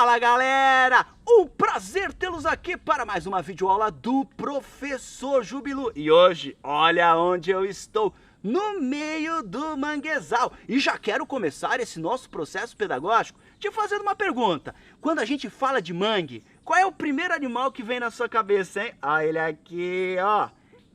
Fala galera, um prazer tê-los aqui para mais uma videoaula do Professor Júbilo. E hoje, olha onde eu estou, no meio do manguezal. E já quero começar esse nosso processo pedagógico te fazendo uma pergunta. Quando a gente fala de mangue, qual é o primeiro animal que vem na sua cabeça, hein? Olha ele aqui, ó.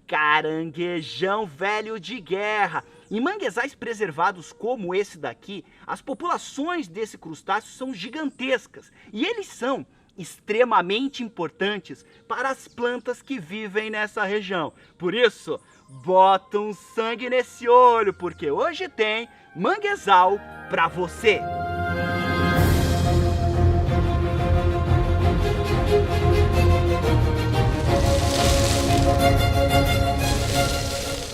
Caranguejão velho de guerra. Em manguezais preservados como esse daqui, as populações desse crustáceo são gigantescas e eles são extremamente importantes para as plantas que vivem nessa região. Por isso, bota um sangue nesse olho, porque hoje tem manguezal para você.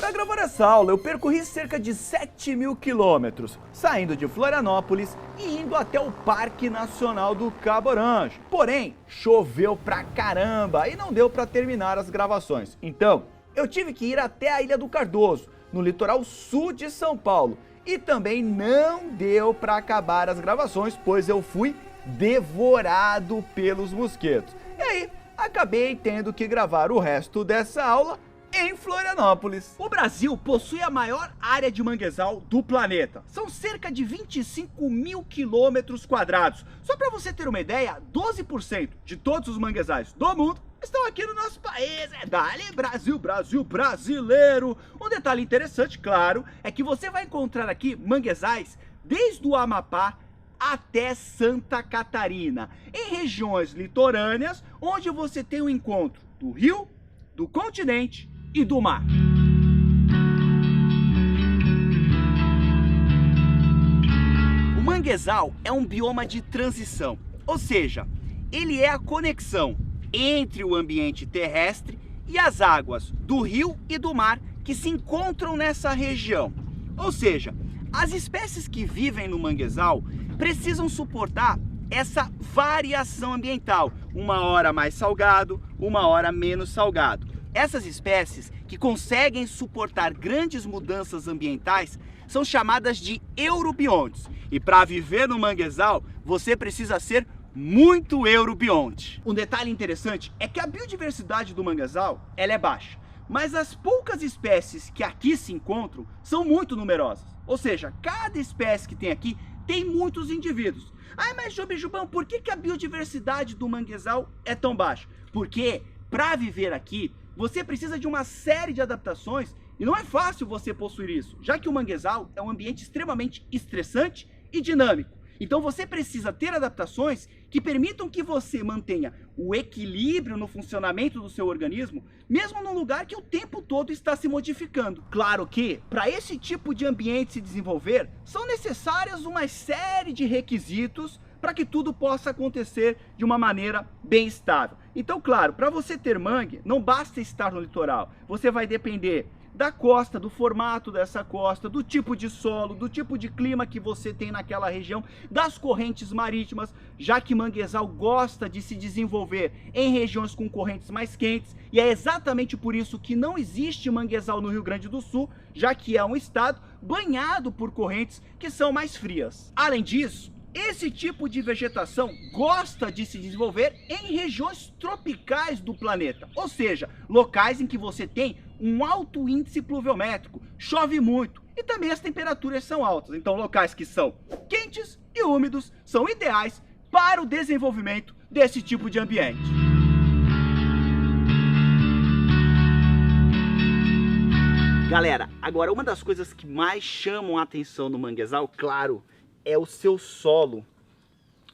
Para gravar essa aula, eu percorri cerca de 7.000 quilômetros, saindo de Florianópolis e indo até o Parque Nacional do Cabo Orange. Porém, choveu pra caramba e não deu para terminar as gravações. Então, eu tive que ir até a Ilha do Cardoso, no litoral sul de São Paulo. E também não deu para acabar as gravações, pois eu fui devorado pelos mosquitos. E aí, acabei tendo que gravar o resto dessa aula em Florianópolis. O Brasil possui a maior área de manguezal do planeta. São cerca de 25.000 quilômetros quadrados. Só para você ter uma ideia, 12% de todos os manguezais do mundo estão aqui no nosso país. Dale Brasil, Brasil brasileiro. Um detalhe interessante, claro, é que você vai encontrar aqui manguezais desde o Amapá até Santa Catarina, em regiões litorâneas, onde você tem o encontro do rio, do continente e do mar. O manguezal é um bioma de transição, ou seja, ele é a conexão entre o ambiente terrestre e as águas do rio e do mar que se encontram nessa região. Ou seja, as espécies que vivem no manguezal precisam suportar essa variação ambiental, uma hora mais salgado, uma hora menos salgado. Essas espécies que conseguem suportar grandes mudanças ambientais são chamadas de eurobiontes. E para viver no manguezal, você precisa ser muito eurobionte. Um detalhe interessante é que a biodiversidade do manguezal ela é baixa, mas as poucas espécies que aqui se encontram são muito numerosas. Ou seja, cada espécie que tem aqui tem muitos indivíduos. Mas Jubão, por que a biodiversidade do manguezal é tão baixa? Porque para viver aqui, você precisa de uma série de adaptações e não é fácil você possuir isso, já que o manguezal é um ambiente extremamente estressante e dinâmico. Então você precisa ter adaptações que permitam que você mantenha o equilíbrio no funcionamento do seu organismo, mesmo num lugar que o tempo todo está se modificando. Claro que, para esse tipo de ambiente se desenvolver, são necessárias uma série de requisitos para que tudo possa acontecer de uma maneira bem estável. Então, claro, para você ter mangue, não basta estar no litoral. Você vai depender da costa, do formato dessa costa, do tipo de solo, do tipo de clima que você tem naquela região, das correntes marítimas, já que manguezal gosta de se desenvolver em regiões com correntes mais quentes, e é exatamente por isso que não existe manguezal no Rio Grande do Sul, já que é um estado banhado por correntes que são mais frias. Além disso, esse tipo de vegetação gosta de se desenvolver em regiões tropicais do planeta, ou seja, locais em que você tem um alto índice pluviométrico, chove muito e também as temperaturas são altas. Então locais que são quentes e úmidos são ideais para o desenvolvimento desse tipo de ambiente. Galera, agora uma das coisas que mais chamam a atenção no manguezal, claro, é o seu solo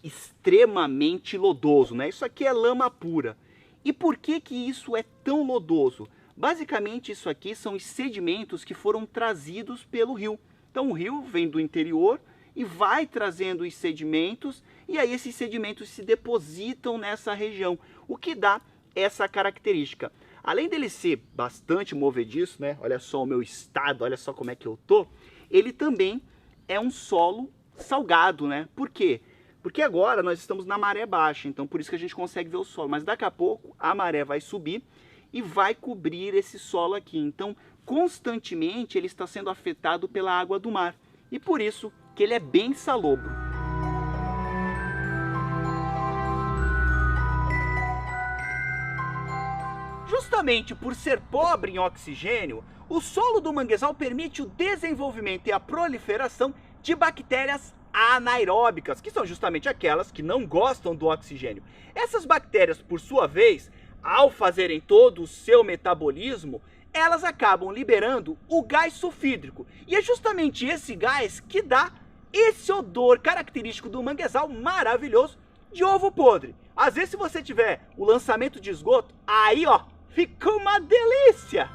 extremamente lodoso, né? Isso aqui é lama pura. E por que isso é tão lodoso? Basicamente isso aqui são os sedimentos que foram trazidos pelo rio. Então o rio vem do interior e vai trazendo os sedimentos, e aí esses sedimentos se depositam nessa região, o que dá essa característica. Além dele ser bastante movediço, né? Olha só o meu estado, olha só como é que eu tô. Ele também é um solo salgado, né? Por quê? Porque agora nós estamos na maré baixa, então por isso que a gente consegue ver o solo. Mas daqui a pouco a maré vai subir e vai cobrir esse solo aqui. Então, constantemente ele está sendo afetado pela água do mar. E por isso que ele é bem salobro. Justamente por ser pobre em oxigênio, o solo do manguezal permite o desenvolvimento e a proliferação de bactérias anaeróbicas, que são justamente aquelas que não gostam do oxigênio. Essas bactérias, por sua vez, ao fazerem todo o seu metabolismo, elas acabam liberando o gás sulfídrico. E é justamente esse gás que dá esse odor característico do manguezal maravilhoso de ovo podre. Às vezes, se você tiver o lançamento de esgoto, aí ó, fica uma delícia!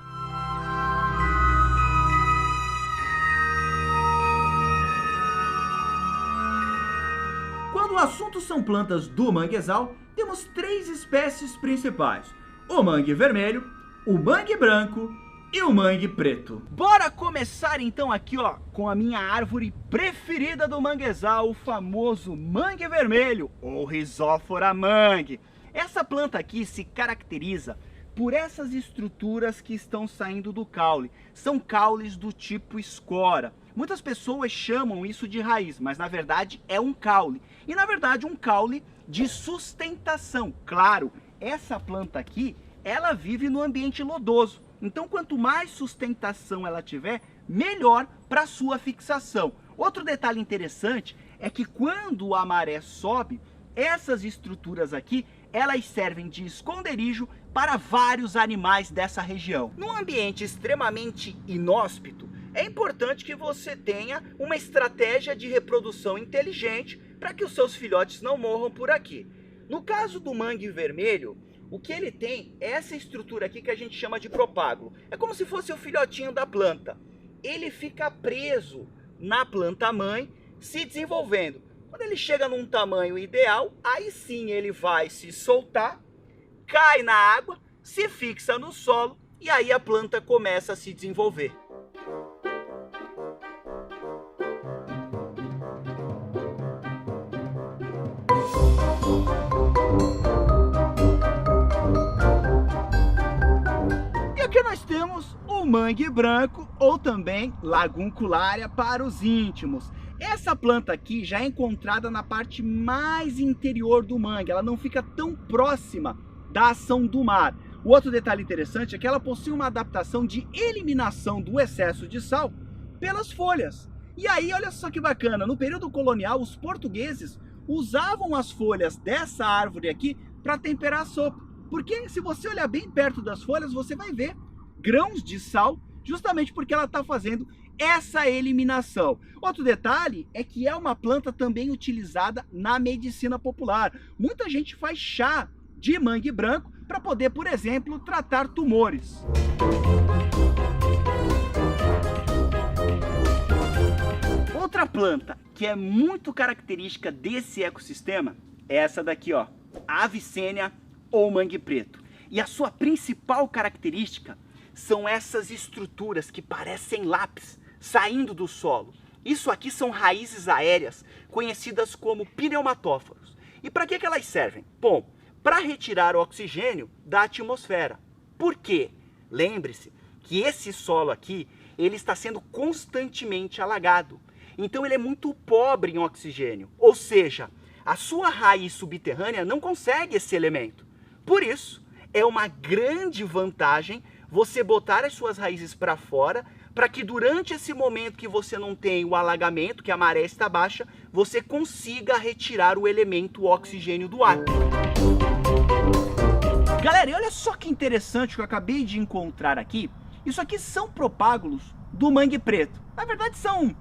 Quando o assunto são plantas do manguezal, temos 3 espécies principais: o mangue vermelho, o mangue branco e o mangue preto. Bora começar então aqui ó, com a minha árvore preferida do manguezal, o famoso mangue vermelho, ou Rhizophyra mangue. Essa planta aqui se caracteriza por essas estruturas que estão saindo do caule. São caules do tipo escora. Muitas pessoas chamam isso de raiz, mas na verdade é um caule. E na verdade um caule de sustentação. Claro, essa planta aqui, ela vive no ambiente lodoso. Então quanto mais sustentação ela tiver, melhor para sua fixação. Outro detalhe interessante é que quando a maré sobe, essas estruturas aqui, elas servem de esconderijo para vários animais dessa região. Num ambiente extremamente inóspito, é importante que você tenha uma estratégia de reprodução inteligente para que os seus filhotes não morram por aqui. No caso do mangue vermelho, o que ele tem é essa estrutura aqui que a gente chama de propágulo. É como se fosse o filhotinho da planta. Ele fica preso na planta mãe, se desenvolvendo. Quando ele chega num tamanho ideal, aí sim ele vai se soltar, cai na água, se fixa no solo e aí a planta começa a se desenvolver. E aqui nós temos o mangue branco, ou também Laguncularia para os íntimos. Essa planta aqui já é encontrada na parte mais interior do mangue, ela não fica tão próxima da ação do mar. O outro detalhe interessante é que ela possui uma adaptação de eliminação do excesso de sal pelas folhas. E aí, olha só que bacana, no período colonial, os portugueses usavam as folhas dessa árvore aqui para temperar a sopa. Porque se você olhar bem perto das folhas, você vai ver grãos de sal, justamente porque ela está fazendo essa eliminação. Outro detalhe é que é uma planta também utilizada na medicina popular. Muita gente faz chá de mangue branco para poder, por exemplo, tratar tumores. Outra planta que é muito característica desse ecossistema é essa daqui, ó, a Avicennia ou mangue preto. E a sua principal característica são essas estruturas que parecem lápis saindo do solo. Isso aqui são raízes aéreas conhecidas como pneumatóforos. E para que elas servem? Bom, para retirar o oxigênio da atmosfera. Por quê? Lembre-se que esse solo aqui, ele está sendo constantemente alagado. Então ele é muito pobre em oxigênio. Ou seja, a sua raiz subterrânea não consegue esse elemento. Por isso, é uma grande vantagem você botar as suas raízes para fora, para que durante esse momento que você não tem o alagamento, que a maré está baixa, você consiga retirar o elemento oxigênio do ar. Galera, e olha só que interessante que eu acabei de encontrar aqui. Isso aqui são propágulos do mangue preto. Na verdade são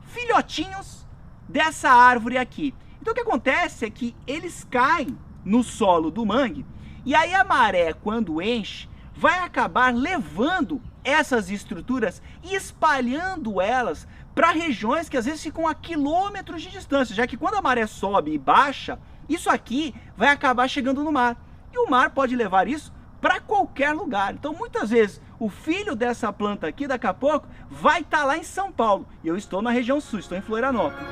filhotinhos dessa árvore aqui. Então o que acontece é que eles caem no solo do mangue e aí a maré, quando enche, vai acabar levando essas estruturas e espalhando elas para regiões que às vezes ficam a quilômetros de distância, já que quando a maré sobe e baixa, isso aqui vai acabar chegando no mar. E o mar pode levar isso para qualquer lugar. Então muitas vezes o filho dessa planta aqui daqui a pouco vai estar lá em São Paulo. E eu estou na região sul, estou em Florianópolis.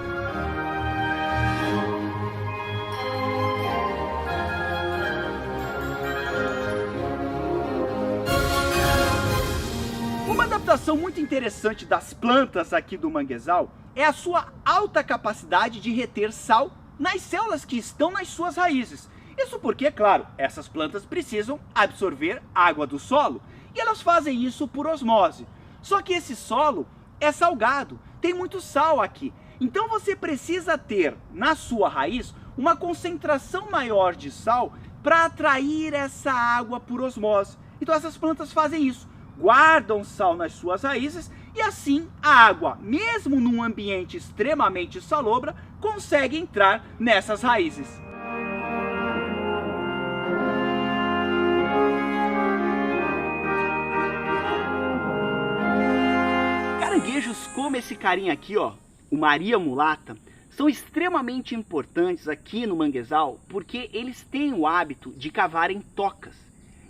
Uma adaptação muito interessante das plantas aqui do manguezal é a sua alta capacidade de reter sal nas células que estão nas suas raízes. Isso porque, claro, essas plantas precisam absorver água do solo e elas fazem isso por osmose. Só que esse solo é salgado, tem muito sal aqui. Então você precisa ter na sua raiz uma concentração maior de sal para atrair essa água por osmose. Então essas plantas fazem isso, guardam sal nas suas raízes e assim a água, mesmo num ambiente extremamente salobra, consegue entrar nessas raízes. Caranguejos como esse carinha aqui, ó, o Maria Mulata, são extremamente importantes aqui no manguezal porque eles têm o hábito de cavarem tocas.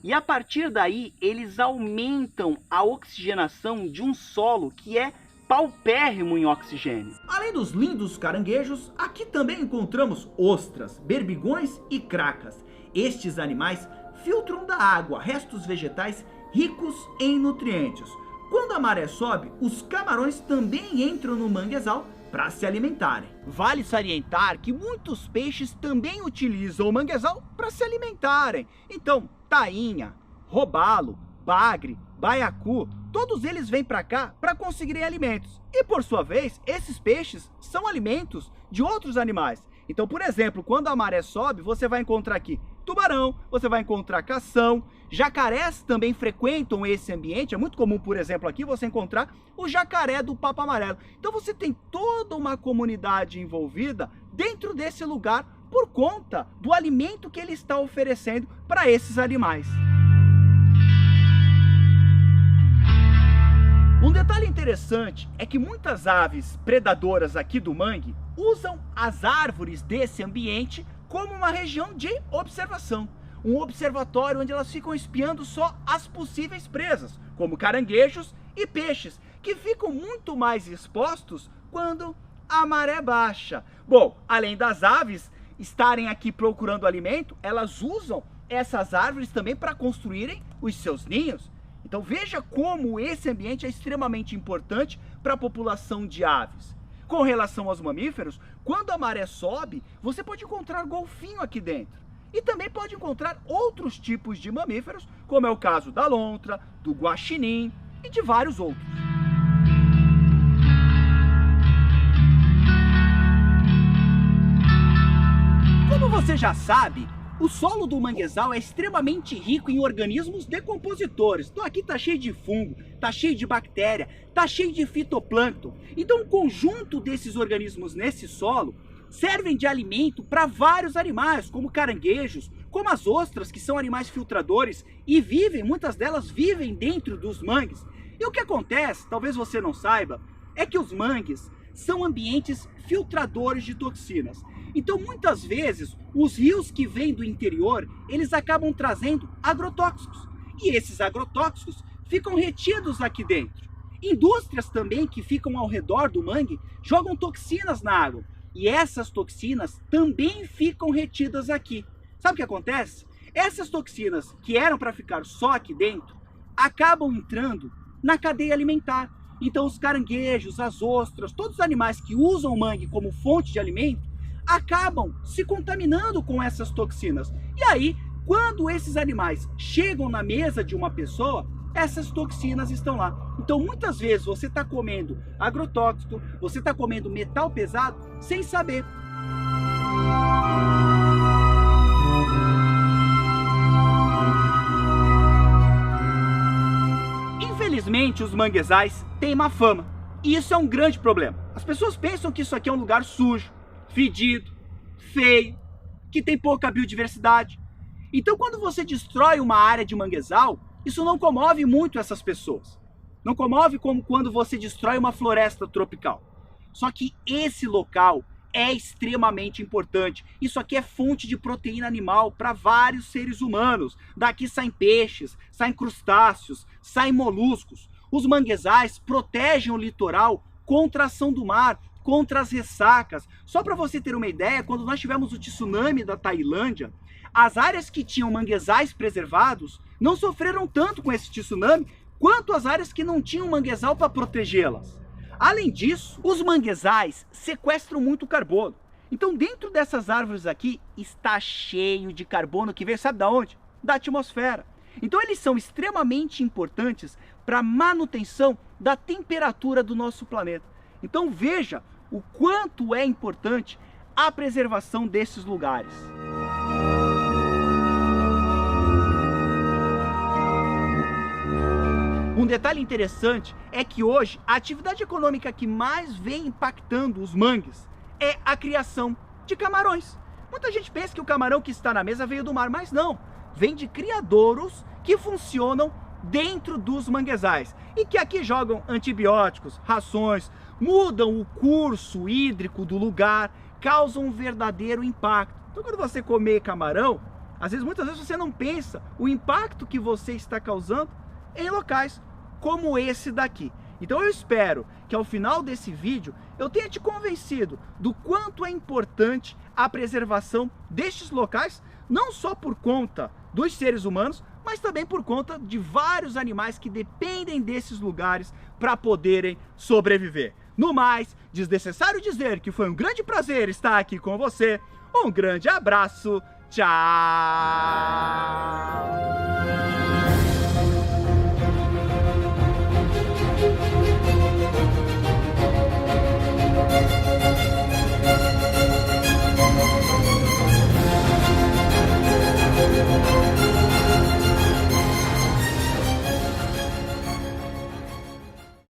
E a partir daí eles aumentam a oxigenação de um solo que é paupérrimo em oxigênio. Além dos lindos caranguejos, aqui também encontramos ostras, berbigões e cracas. Estes animais filtram da água restos vegetais ricos em nutrientes. Quando a maré sobe, os camarões também entram no manguezal para se alimentarem. Vale salientar que muitos peixes também utilizam o manguezal para se alimentarem. Então, tainha, robalo, bagre, baiacu, todos eles vêm para cá para conseguirem alimentos. E por sua vez, esses peixes são alimentos de outros animais. Então, por exemplo, quando a maré sobe, você vai encontrar aqui tubarão, você vai encontrar cação, jacarés também frequentam esse ambiente. É muito comum, por exemplo, aqui você encontrar o jacaré do papo amarelo. Então você tem toda uma comunidade envolvida dentro desse lugar por conta do alimento que ele está oferecendo para esses animais. Um detalhe interessante é que muitas aves predadoras aqui do mangue usam as árvores desse ambiente como uma região de observação, um observatório onde elas ficam espiando só as possíveis presas, como caranguejos e peixes, que ficam muito mais expostos quando a maré baixa. Bom, além das aves estarem aqui procurando alimento, elas usam essas árvores também para construírem os seus ninhos. Então veja como esse ambiente é extremamente importante para a população de aves. Com relação aos mamíferos, quando a maré sobe, você pode encontrar golfinho aqui dentro. E também pode encontrar outros tipos de mamíferos, como é o caso da lontra, do guaxinim e de vários outros. Como você já sabe, o solo do manguezal é extremamente rico em organismos decompositores. Então aqui está cheio de fungo, está cheio de bactéria, está cheio de fitoplâncton. Então um conjunto desses organismos nesse solo servem de alimento para vários animais, como caranguejos, como as ostras, que são animais filtradores e vivem, muitas delas vivem dentro dos mangues. E o que acontece, talvez você não saiba, é que os mangues são ambientes filtradores de toxinas. Então muitas vezes os rios que vêm do interior, eles acabam trazendo agrotóxicos. E esses agrotóxicos ficam retidos aqui dentro. Indústrias também que ficam ao redor do mangue jogam toxinas na água. E essas toxinas também ficam retidas aqui. Sabe o que acontece? Essas toxinas que eram para ficar só aqui dentro, acabam entrando na cadeia alimentar. Então os caranguejos, as ostras, todos os animais que usam o mangue como fonte de alimento, acabam se contaminando com essas toxinas. E aí, quando esses animais chegam na mesa de uma pessoa, essas toxinas estão lá. Então muitas vezes você está comendo agrotóxico, você está comendo metal pesado sem saber. Infelizmente os manguezais têm má fama. E isso é um grande problema. As pessoas pensam que isso aqui é um lugar sujo, fedido, feio, que tem pouca biodiversidade. Então quando você destrói uma área de manguezal, isso não comove muito essas pessoas. Não comove como quando você destrói uma floresta tropical. Só que esse local é extremamente importante. Isso aqui é fonte de proteína animal para vários seres humanos. Daqui saem peixes, saem crustáceos, saem moluscos. Os manguezais protegem o litoral contra a ação do mar, contra as ressacas. Só para você ter uma ideia, quando nós tivemos o tsunami da Tailândia, as áreas que tinham manguezais preservados não sofreram tanto com esse tsunami quanto as áreas que não tinham manguezal para protegê-las. Além disso, os manguezais sequestram muito carbono. Então dentro dessas árvores aqui está cheio de carbono que veio, sabe da onde? Da atmosfera. Então eles são extremamente importantes para a manutenção da temperatura do nosso planeta. Então veja o quanto é importante a preservação desses lugares. Um detalhe interessante é que hoje a atividade econômica que mais vem impactando os mangues é a criação de camarões. Muita gente pensa que o camarão que está na mesa veio do mar, mas não. Vem de criadouros que funcionam dentro dos manguezais e que aqui jogam antibióticos, rações, mudam o curso hídrico do lugar, causam um verdadeiro impacto. Então quando você comer camarão, muitas vezes você não pensa o impacto que você está causando em locais como esse daqui. Então eu espero que ao final desse vídeo eu tenha te convencido do quanto é importante a preservação destes locais, não só por conta dos seres humanos, mas também por conta de vários animais que dependem desses lugares para poderem sobreviver. No mais, desnecessário dizer que foi um grande prazer estar aqui com você. Um grande abraço, tchau!